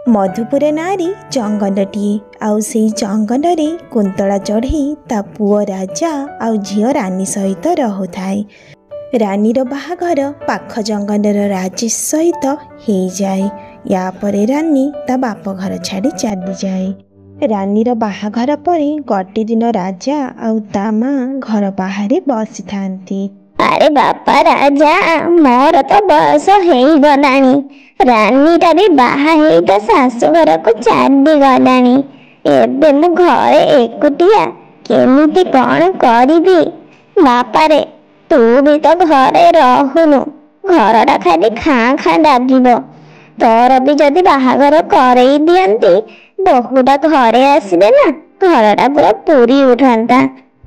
मधुपुर नारी जंगलटीए आउ से जंगल रे कुंतला चढ़ई ता पुओ राजा आउ झियो रानी सहित रहुथाए। रानीर बाहाघर पाख जंगलर राजेश सहित हो जाए। या परे रानी ता बाप घर छाड़ी चली जाए। रानीर बाहाघर परे गोटे दिन राजा आउ ता माँ घर बाहर बसी थांती। अरे बापा राजा, मोर तो बयस हो गलानी। रानीटा भी बाहा हो तो शाशुघर को चली गलानी। एबे मु घरे एकुटिया केमिति कौन करिबी। बापा रे, तू भी तो घरे रहुनु, घरटा खाली खाँ खाँ लागिबो। तोर भी जदि बाहाघर करई दियंती, बहुटा घरे आसिले ना, घरटा पूरा पूरी उठंता।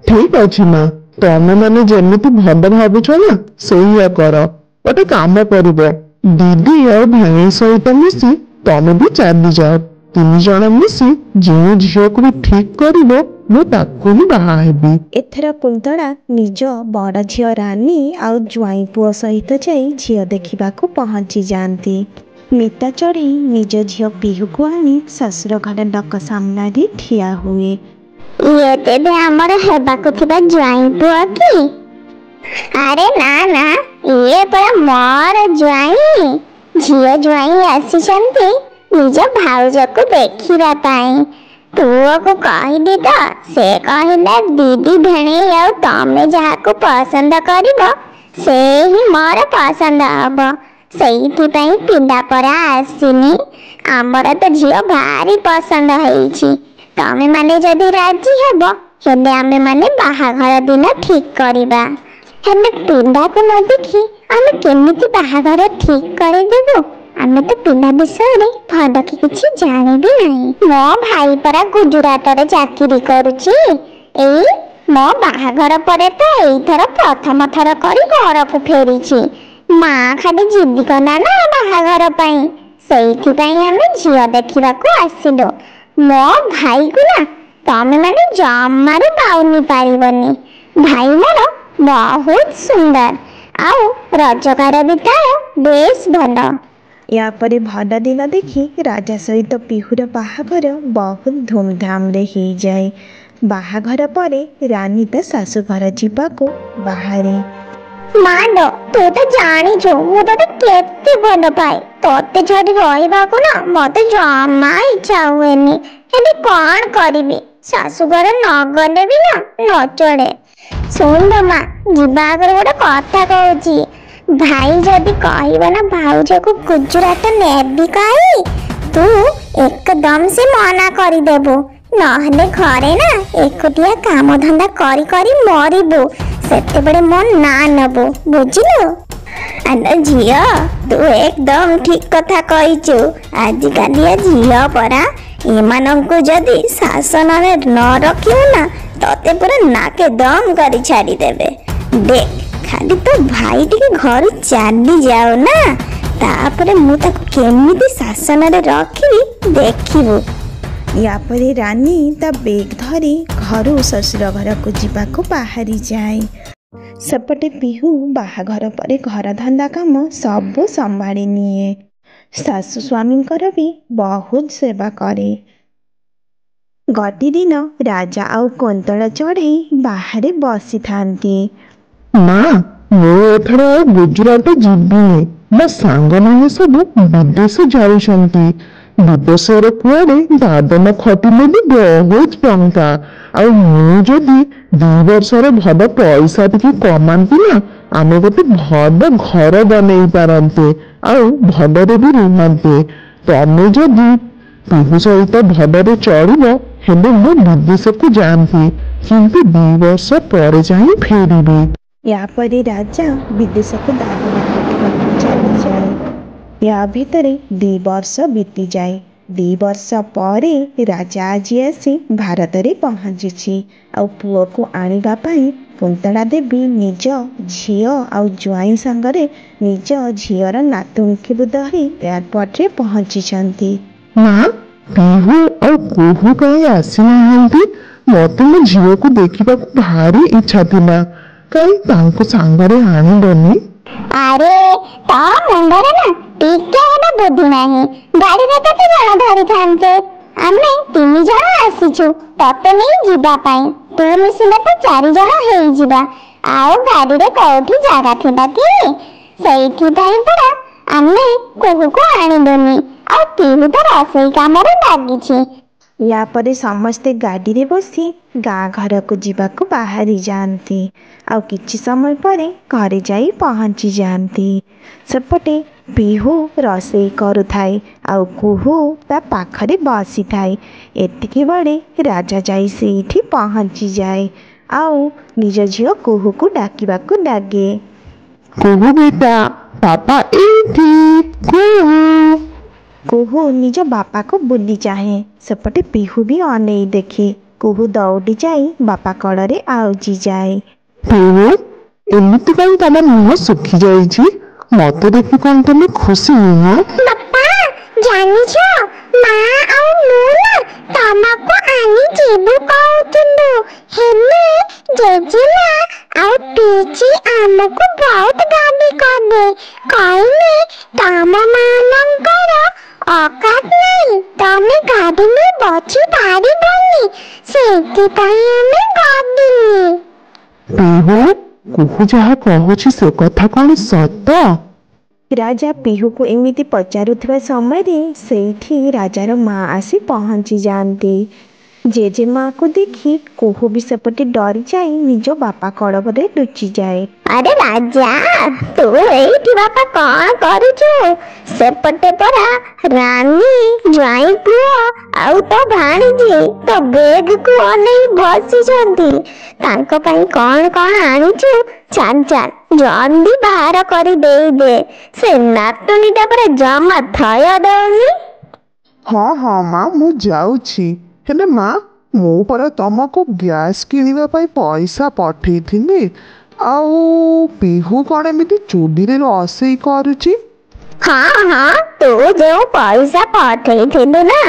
ठीक अछि माँ, तमे माने जेमिति भल भावुछ ना सेया कर। गोटे काम करिब, दीदी और भाई सहित मिसी तमे भी चली जाओ। तीन जण मिसी जो झील को भी ठीक करिब मु ताकू भी बाहा हेबी। एथर कुंतला निज बड़ झियो रानी आउ ज्वाई पुओ सहित जाई झियो देखिबाकू पहुंची जाती। मिता चढ़ई निज झियो पिहू को आनी ससुर घर लोक सामना ठिया हुए। ये तेबे हमर हेबाकू थिबा ज्वाई पुआ की? अरे ना ना, ये परा मोर ज्वाई। झियो ज्वाई आसीचंती निज भाउज को देखिबा पाई। पुओ को कहली तो से कहला दीदी भेणे आउ तमे जहा को पसंद करिबो से ही मोर पसंद हबो। सेइथिपाई पिंडा परा आसीनी। हमर तो झियो भारी पसंद होईची। तमे माने जदि राजी हेबो हेले आमे माने बाहाघर दिन ठीक करिबा। हेले पिंडा को न देखी आमे केमिति बाहाघर ठीक करि देबो? आमे तो पिंडा विषय रे भल कि किछि जाने भी नहीं। मो भाई परा गुजरात रे चाकरी करूची। एई मो बाहाघर परे तो एइथर प्रथम थर करी घर को फेरीची। माँ खाली जिद्दी कला ना बाहाघर पाई, सेइथिपाई आमे झियो देखिबा को आसिलो। मो भाई को ना तमे माने जमारू पाउनी पारिबनी। भाई मोर बहुत सुंदर आउ रोजगार भी तार बेस भल। या परे भल दिन देखी राजा सहित पिहुर बाहाघर बहुत धूमधाम रे हो जाए। बाहाघर परे रानी ता शाशु घर जीवाको बाहरे। मानो तू तो जानी छो मु तो केते भल पाए। तोते छड़ी रहिबाको ना मते जमा इच्छा हुएनी। हेले कौन करिबी, शाशुघर न गले भी ना न चले। सुन माँ, जीवा आगर गोटे कथा कहूची। भाई जदि कहब ना भाउज को गुजरात नेबी कही, तू एकदम से मना करदेबू। नहले घरे ना एकुटिया काम धंदा करी करी मरिबू। सेते बड़े मन ना नबू, बुझिलु? अरे झियो, तू एकदम ठीक कथा कहिचु। आजिकालिया झियो परा एमानंकु जदि शासन में न रखियो ना तते पूरा नाके दम करी छाड़ी देबे। देख खाली तो भाई टिके घर चली जाओ ना, तापरे मु ताको केमिति शासन रे रखी देखिबू। या परे रानी ता बेग धरी घरू ससुर घर को जीवाको बाहरी जाए। सेपटे पिहू बाहाघर परे घर धंदा काम सब संभाली निए। शाशु स्वामींकर भी बहुत सेवा करे। गति दिन राजा आउ कुंतला चढ़ई बाहरे बसी थांती। माँ, मु एथर गुजरात जीविनी। मो सांग माने सब विदेश जाउछंती। विदेश रे कुआडे दादन खटिले भी बहुत टंका। आउ मु जदि 2 वर्ष रे भल पैसा टिके कमांती ना, आमे गोटे भल घर बनई पारंते आउ भलरे भी रुहंते। तमे जदि पिहू सहित भलरे चलिब हेले मु विदेश को जाती, किंतु 2 वर्ष पर जाई फेरिबी। या परे राजा विदेश को दादन खटिबाकू चली जाए। या भितरे 2 वर्ष बीती जाए। 2 वर्ष परे राजा आज आसी भारत रे पहुंची। आउ पुओ को आनिबा पाई कुंतला देवी निज झियो आउ ज्वाई संगरे निज झियर नातुणी को धरी एयरपोर्ट रे पहुंची। माँ, पिहू और कुहू कहीं आसी नाहंती। मते मो झियो को देखिबाकू भारी इच्छा थिला, कहीं तांको सांगरे आनिबनी। अरे ता मुंडरे ना ଟିକେ ହେଲେ ବୁଦ୍ଧି ନାହିଁ। ଗାଡ଼ିରେ କେତେ ଜଣ ଧରିଥାନ୍ତେ? ଆମେ 3 ଜଣ ଆସିଛୁ ତତେ ନେଇ ଯିବା ପାଇଁ। ତୁ ମିଶିଲେ ତ 4 ଜଣ ହେଇଯିବା। ଆଉ ଗାଡ଼ିରେ କୋଉଠି ଜାଗା ଥିଲା କି? ସେଇଥିପାଇଁ ପରା ଆମେ କୁହୁକୁ ଆଣିଲୁନି। ଆଉ ପିହୁ ତ ରୋଷେଇ କାମରେ ଲାଗିଛି। ୟା ପରେ ସମସ୍ତେ ଗାଡ଼ିରେ ବସି ଗାଁ ଘରକୁ ଯିବାକୁ ବାହାରି ଯାଆନ୍ତି। ଆଉ କିଛି ସମୟ ପରେ ଘରେ ଯାଇ ପହଞ୍ଚି ଯାଆନ୍ତି। ସେପଟେ ପିହୁ ରୋଷେଇ କରୁଥାଏ ଆଉ କୁହୁ ତା ପାଖରେ ବସିଥାଏ। ଏତିକି ବେଳେ ରାଜା ଯାଇ ସେଇଠି ପହଞ୍ଚିଯାଏ ଆଉ ନିଜ ଝିଅ କୁହୁକୁ ଡାକିବାକୁ ଲାଗେ। କୁହୁ ବେଟା, ବାପା ଏଇଠି। କୁହୁ। କୁହୁ ନିଜ ବାପାକୁ ବୁଲି ଚାହେଁ। ସେପଟେ ପିହୁ ବି ଅନେଇ ଦେଖେ। କୁହୁ ଦୌଡ଼ି ଯାଇ ବାପା କୋଳରେ ଆଉଜି ଯାଏ। ପିହୁ, ଏମିତି କାଇଁ ତମ ମୁହଁ ଶୁଖି ଯାଇଛି? ମତେ ଦେଖି କଣ ତମେ ଖୁସି ନୁହଁ? ବାପା, ଜାଣିଛ ମା ଆଉ ମୁଁ ନା ତମକୁ ଆଣି ଯିବୁ କହୁଥିଲୁ। ହେଲେ ଜେଜେମା ଆଉ ପିଇଚି ଆମକୁ ବହୁତ ଗାଳି କଲେ। କହିଲେ ତମ ମାନଙ୍କର ଅକାତ ନାହିଁ, ତମେ ଗାଡ଼ିରେ ବସି ପାରିବନି। ସେଥିପାଇଁ ଆମେ ଗଲୁନି। ପିହୁ, କୁହୁ ଯାହା କହୁଛି ସେ କଥା କଣ ସତ? ରାଜା ପିହୁକୁ ଏମିତି ପଚାରୁଥିବା ସମୟରେ ସେଇଠି ରାଜାର ମା ଆସି ପହଞ୍ଚି ଯାଆନ୍ତି। ଜେଜେମାକୁ ଦେଖି କୁହୁ ବି ସେପଟେ ଡରିଯାଇ ନିଜ ବାପା କୋଳରେ ଲୁଚିଯାଏ। ଆରେ ରାଜା, ତୁ ଏଇଠି ବାପା କଣ କରୁଛୁ? ସେପଟେ ପରା ରାନୀ, ଜ୍ୱାଇଁ ପୁଅ ଆଉ ତୋ ଭାଣିଜୀ ତୋ ବେଗକୁ ଅନେଇ ବସିଛନ୍ତି। ତାଙ୍କ ପାଇଁ କଣ କଣ ଆଣିଛୁ? ଚାଲ ଚାଲ ଜଲ୍ଦି ବାହାର କରି ଦେଇଦେ। ସେ ନାତୁଣୀଟା ପରା ଜମା ଥୟ ଦଉନି। ହଁ ହଁ ମା, ମୁଁ ଯାଉଛି। ହେଲେ ମା, ମୁଁ ପରା ତମକୁ ଗ୍ୟାସ୍ କିଣିବା ପାଇଁ ପଇସା ପଠେଇଥିଲି। ଆଉ ପିହୁ କଣ ଏମିତି ଚୁଲିରେ ରୋଷେଇ କରୁଛି? ହଁ ହଁ, ତୁ ଯେଉଁ ପଇସା ପଠେଇଥିଲୁ ନା,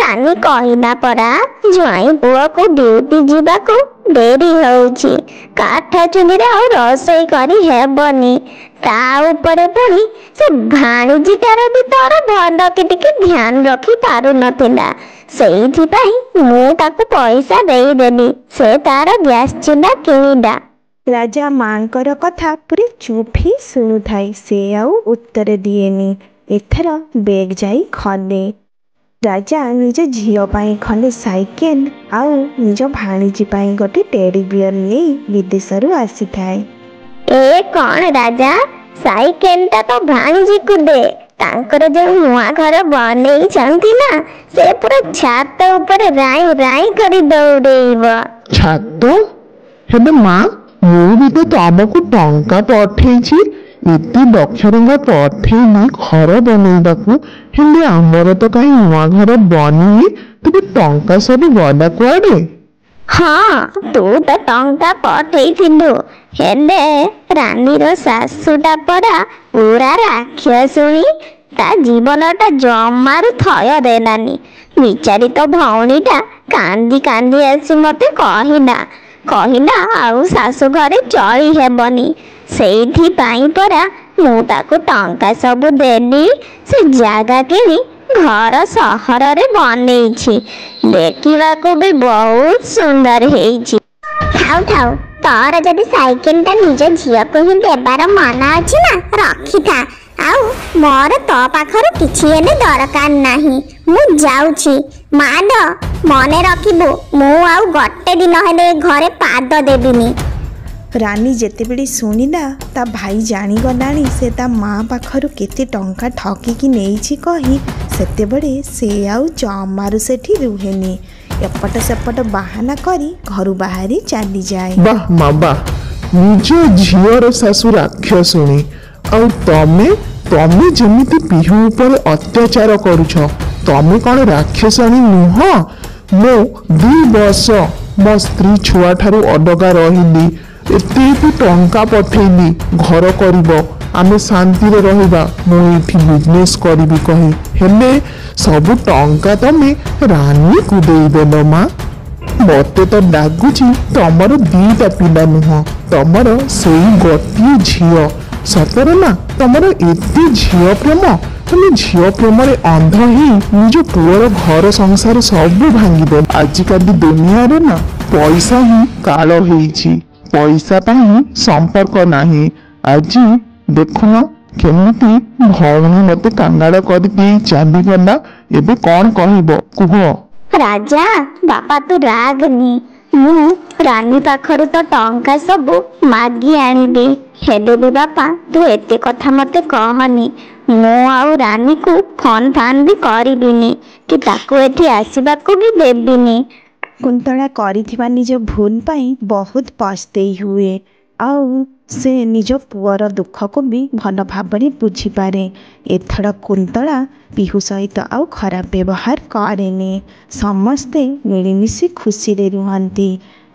ରାନୀ କହିଲା ପରା ଜ୍ୱାଇଁ ପୁଅକୁ ଡ୍ୟୁଟି ଯିବାକୁ ଡେରି ହଉଛି। କାଠ ଚୁଲିରେ ଆଉ ରୋଷେଇ କରି ହେବନି। ତା ଉପରେ ପୁଣି ସେ ଭାଣିଜୀଟାର ବି ତୋର ଭଲ କି ଟିକେ ଧ୍ୟାନ ରଖି ପାରୁନଥିଲା। ସେଇଥିପାଇଁ ମୁଁ ତାକୁ ପଇସା ଦେଇଦେଲି। ସେ ତାର ଗ୍ୟାସ୍ ଚୁଲା କିଣିଲା। ରାଜା ମାଙ୍କର କଥା ପୁରା ଚୁପ୍ ହେଇ ଶୁଣୁଥାଏ। ସେ ଆଉ ଉତ୍ତର ଦିଏନି। ଏଥର ବେଗ ଯାଇ ଖୋଲେ। ରାଜା ନିଜ ଝିଅ ପାଇଁ ଖଣ୍ଡେ ସାଇକେଲ ଆଉ ନିଜ ଭାଣିଜୀ ପାଇଁ ଗୋଟେ ଟେଡି ବିୟର ନେଇ ବିଦେଶରୁ ଆସିଥାଏ। ଏ କଣ ରାଜା, ସାଇକେଲଟା ତ ଭାଣିଜୀକୁ ଦେ। ତାଙ୍କର ଯୋଉ ନୂଆ ଘର ବନେଇଛନ୍ତି ନା, ସେ ପୁରା ଛାତ ଉପରେ ରାଇଁ ରାଇଁ କରି ଦୌଡେଇବ। ଛାତ? ହେଲେ ମା, ମୁଁ ବି ତ ତମକୁ ଟଙ୍କା ପଠେଇଛି। ଏତେ ଲକ୍ଷ ଟଙ୍କା ପଠେଇଲି ଘର ବନେଇବାକୁ। ହେଲେ ଆମର ତ କାହିଁ ନୂଆ ଘର ବନିନି। ତେବେ ଟଙ୍କା ସବୁ ଗଲା କୁଆଡେ? ହଁ, ତୁ ତ ଟଙ୍କା ପଠେଇଥିଲୁ। ହେଲେ ରାନୀର ଶାଶୁଟା ପରା ପୁରା ରାକ୍ଷସୁଣୀ। ତା ଜୀବନଟା ଜମାରୁ ଥୟ ଦେଲାନି। ବିଚାରୀ ତ ଭଉଣୀଟା କାନ୍ଦି କାନ୍ଦି ଆସି ମତେ କହିଲା ଆଉ ଶାଶୁ ଘରେ ଚଳି ହେବନି। ସେଇଥିପାଇଁ ପରା ମୁଁ ତାକୁ ଟଙ୍କା ସବୁ ଦେଲି। ସେ ଜାଗା କିଣି ଘର ସହରରେ ବନେଇଛି। ଦେଖିବାକୁ ବି ବହୁତ ସୁନ୍ଦର ହେଇଛି। ଥାଉ ଥାଉ, ତୋର ଯଦି ସାଇକେଲଟା ନିଜ ଝିଅକୁ ହିଁ ଦେବାର ମନ ଅଛି ନା, ରଖିଥା। ଆଉ ମୋର ତୋ ପାଖରୁ କିଛି ହେଲେ ଦରକାର ନାହିଁ। ମୁଁ ଯାଉଛି। ମାଲୋ, ମନେ ରଖିବୁ, ମୁଁ ଆଉ ଗୋଟେ ଦିନ ହେଲେ ଘରେ ପାଦ ଦେବିନି। ରାନୀ ଯେତେବେଳେ ଶୁଣିଲା ତା ଭାଇ ଜାଣିଗଲାଣି ସେ ତା ମା ପାଖରୁ କେତେ ଟଙ୍କା ଠକିକି ନେଇଛି କହି, ସେତେବେଳେ ସେ ଆଉ ଜମାରୁ ସେଠି ରୁହେନି। ଏପଟ ସେପଟ ବାହାନା କରି ଘରୁ ବାହାରି ଚାଲିଯାଏ। ବାଃ ମା ବାଃ, ନିଜ ଝିଅର ଶାଶୁ ରାକ୍ଷସୁଣୀ। ଆଉ ତମେ ଯେମିତି ପିହୁ ଉପରେ ଅତ୍ୟାଚାର କରୁଛ, ତମେ କଣ ରାକ୍ଷସାଣୀ ନୁହଁ? ମୁଁ 2 ବର୍ଷ ମୋ ସ୍ତ୍ରୀ ଛୁଆଠାରୁ ଅଲଗା ରହିଲି। ଏତେ ଟଙ୍କା ପଠେଇଲି ଘର କରିବ, ଆମେ ଶାନ୍ତିରେ ରହିବା, ମୁଁ ଏଇଠି ବିଜନେସ୍ କରିବି କହି। ହେଲେ ସବୁ ଟଙ୍କା ତମେ ରାନୀକୁ ଦେଇଦେଲ ମା। ମତେ ତ ଲାଗୁଛି ତମର 2ଟା ପିଲା ନୁହଁ, ତମର ସେଇ ଗୋଟିଏ ଝିଅ। ସତରେ ନା, ତମର ଏତେ ଝିଅ ପ୍ରେମ? ତମେ ଝିଅ ପ୍ରେମରେ ଅନ୍ଧ ହିଁ ନିଜ ପୁଅର ଘର ସଂସାର ସବୁ ଭାଙ୍ଗିଦେବ। ଆଜିକାଲି ଦୁନିଆରେ ନା ପଇସା ହିଁ କାଳ ହେଇଛି, ପଇସା ପାଇଁ ସମ୍ପର୍କ ନାହିଁ। ଆଜି ଦେଖୁନ କେମିତି ଭଉଣୀ ମତେ କାଙ୍ଗାଳ କରିଦେଇ ଚାଲିଗଲା। ଏବେ କଣ କହିବ କୁହ? ରାଜା ବାପା ତୁ ରାଗନି, ମୁଁ ରାନୀ ପାଖରୁ ତ ଟଙ୍କା ସବୁ ମାଗି ଆଣିବି। ହେଲେ ବି ବାପା ତୁ ଏତେ କଥା ମତେ କହନି। ମୁଁ ଆଉ ରାନୀକୁ ଫୋନ୍ ଫାନ୍ ବି କରିବିନି କି ତାକୁ ଏଠି ଆସିବାକୁ ବି ଦେବିନି। କୁନ୍ତଳା କରିଥିବା ନିଜ ଭୁଲ ପାଇଁ ବହୁତ ପସ୍ତେଇ ହୁଏ ଆଉ ସେ ନିଜ ପୁଅର ଦୁଃଖକୁ ବି ଭଲ ଭାବରେ ବୁଝିପାରେ। ଏଥର କୁନ୍ତଳା ପିହୁ ସହିତ ଆଉ ଖରାପ ବ୍ୟବହାର କରେନି। ସମସ୍ତେ ମିଳିମିଶି ଖୁସିରେ ରୁହନ୍ତି।